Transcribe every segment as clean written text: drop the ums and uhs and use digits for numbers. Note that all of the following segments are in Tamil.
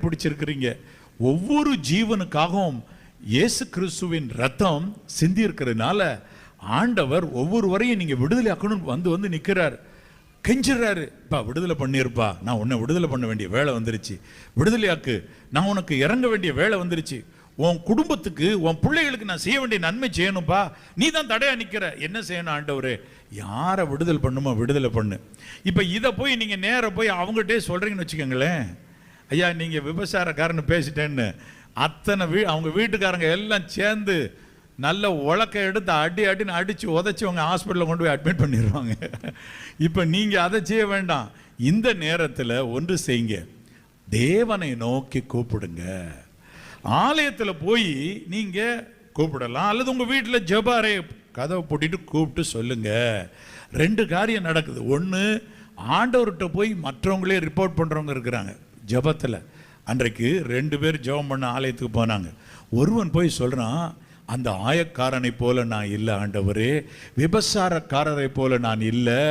பிடிச்சிருக்கிறீங்க. ஒவ்வொரு ஜீவனுக்காகவும் இயேசு கிறிஸ்துவின் ரத்தம் சிந்தி இருக்கிறதுனால ஆண்டவர் ஒவ்வொருவரையும் நீங்க விடுதலை ஆக்கணும் வந்து நிற்கிறார், கெஞ்சுறாரு. பா விடுதலை பண்ணிருப்பா, நான் உன்னை விடுதலை பண்ண வேண்டிய வேலை வந்துருச்சு, விடுதலையாக்கு, நான் உனக்கு இறங்க வேண்டிய வேலை வந்துருச்சு, உன் குடும்பத்துக்கு உன் பிள்ளைகளுக்கு நான் செய்ய வேண்டிய நன்மை செய்யணும்ப்பா, நீ தான் தடையா நிற்கிற, என்ன செய்யணும் ஆண்டவரே? யாரை விடுதலை பண்ணுமோ விடுதலை பண்ணு. இப்போ இதை போய் நீங்கள் நேர போய் அவங்ககிட்டே சொல்கிறீங்கன்னு வச்சுக்கோங்களேன், ஐயா நீங்கள் விபச்சாரக்காரன்னு பேசிட்டேன்னு அத்தனை அவங்க வீட்டுக்காரங்க எல்லாம் சேர்ந்து நல்ல உலக்க எடுத்து அடின்னு அடித்து உதச்சி உங்கள் ஹாஸ்பிட்டலில் கொண்டு போய் அட்மிட் பண்ணிடுவாங்க. இப்போ நீங்கள் அதை செய்ய வேண்டாம். இந்த நேரத்தில் ஒன்று செய்யுங்க, தேவனை நோக்கி கூப்பிடுங்க. ஆலயத்தில் போய் நீங்கள் கூப்பிடலாம், அல்லது உங்கள் வீட்டில் ஜெபாரே கதவை பூட்டிட்டு கூப்பிட்டு சொல்லுங்க. ரெண்டு காரியம் நடக்குது. ஒன்று, ஆண்டவர்கிட்ட போய் மற்றவங்களே ரிப்போர்ட் பண்ணுறவங்க இருக்கிறாங்க. ஜெபத்தில் அன்றைக்கு 2 பேர் ஜெபம் பண்ண ஆலயத்துக்கு போனாங்க. ஒருவன் போய் சொல்கிறான், அந்த ஆயக்காரனை போல நான் இல்லை ஆண்டவரே, விபச்சாரக்காரரை போல நான் இல்லை,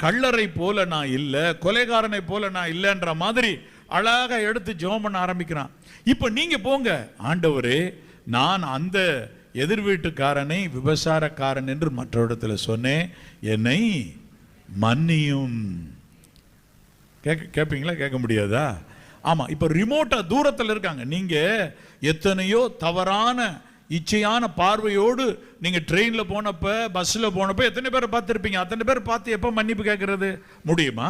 கள்ளரை போல நான் இல்லை, கொலைகாரனை போல நான் இல்லைன்ற மாதிரி அழகாக எடுத்து ஜெபம் பண்ண ஆரம்பிக்கிறான். இப்போ நீங்கள் போங்க, ஆண்டவரே நான் அந்த எதிர் வீட்டுக்காரனை விபச்சாரக்காரன் என்று மற்ற இடத்துல சொன்னேன், என்னை மன்னியும். கேட்பீங்களா? கேட்க முடியாதா? ஆமாம். இப்போ ரிமோட்டாக தூரத்தில் இருக்காங்க. நீங்கள் எத்தனையோ தவறான இச்சையான பார்வையோடு நீங்கள் ட்ரெயினில் போனப்போ பஸ்ஸில் போனப்போ எத்தனை பேரை பார்த்துருப்பீங்க. அத்தனை பேர் பார்த்து எப்போ மன்னிப்பு கேட்கறது முடியுமா?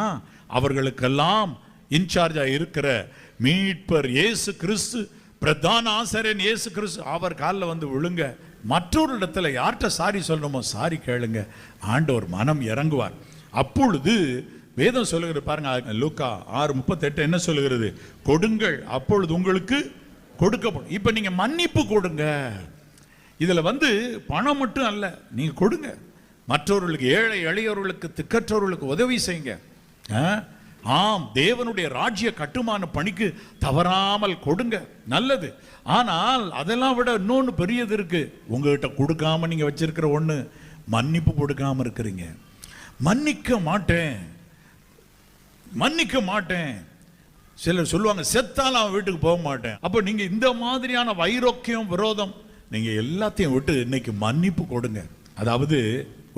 அவர்களுக்கெல்லாம் இன்சார்ஜாக இருக்கிற மீட்பர் இயேசு கிறிஸ்து, பிரதான ஆசாரியன் இயேசு கிறிஸ்து, அவர் காலில் வந்து விழுங்க. மற்றொரு இடத்துல யார்கிட்ட சாரி சொல்லணுமோ சாரி கேளுங்க, ஆண்டவர் மனம் இறங்குவார். அப்பொழுது வேதம் சொல்லுகிறது பாருங்க, லூக்கா 6:38 என்ன சொல்லுகிறது? கொடுங்கள் அப்பொழுது உங்களுக்கு கொடுக்கப்படும். இப்போ நீங்க மன்னிப்பு கொடுங்க. இதுல பணம் மட்டும் அல்ல, நீங்க கொடுங்க. மற்றவர்களுக்கு, ஏழை எளியவர்களுக்கு, திக்கற்றவர்களுக்கு உதவி செய்யுங்க. ஆம், தேவனுடைய ராஜ்ய கட்டுமான பணிக்கு தவறாமல் கொடுங்க, நல்லது. ஆனால் அதெல்லாம் விட இன்னொன்று பெரியது இருக்கு. உங்ககிட்ட கொடுக்காம நீங்க வச்சிருக்கிற ஒண்ணு, மன்னிப்பு கொடுக்காம இருக்கிறீங்க. மன்னிக்க மாட்டேன். சிலர் சொல்லுவாங்க, செத்தாலும் அவன் வீட்டுக்கு போக மாட்டேன். அப்போ நீங்க இந்த மாதிரியான வைரோக்கியம், விரோதம், நீங்க எல்லாத்தையும் விட்டு இன்னைக்கு மன்னிப்பு கொடுங்க. அதாவது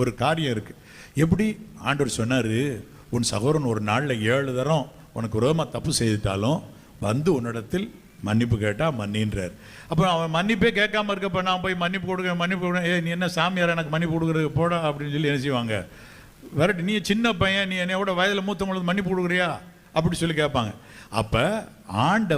ஒரு காரியம் இருக்கு. எப்படி ஆண்டவர் சொன்னாரு, உன் சகோதரன் ஒரு நாளில் 7 தரம் உனக்கு விரோதமாக தப்பு செய்துட்டாலும் உன்னிடத்தில் மன்னிப்பு கேட்டா மன்னின்றார். அப்போ அவன் மன்னிப்பே கேட்காம இருக்கப்ப நான் போய் மன்னிப்பு கொடுக்குறேன், நீ என்ன சாமியார் எனக்கு மன்னிப்பு கொடுக்குறது போட அப்படின்னு சொல்லி என்ன செய்வாங்க? விரட்டி, நீ சின்ன பையன், நீ என்னையோட வயதில் மூத்தவங்களுக்கு மன்னிப்பு கொடுக்குறியா அப்படி சொல்லி கேட்பாங்க. அப்போ ஆண்டவர்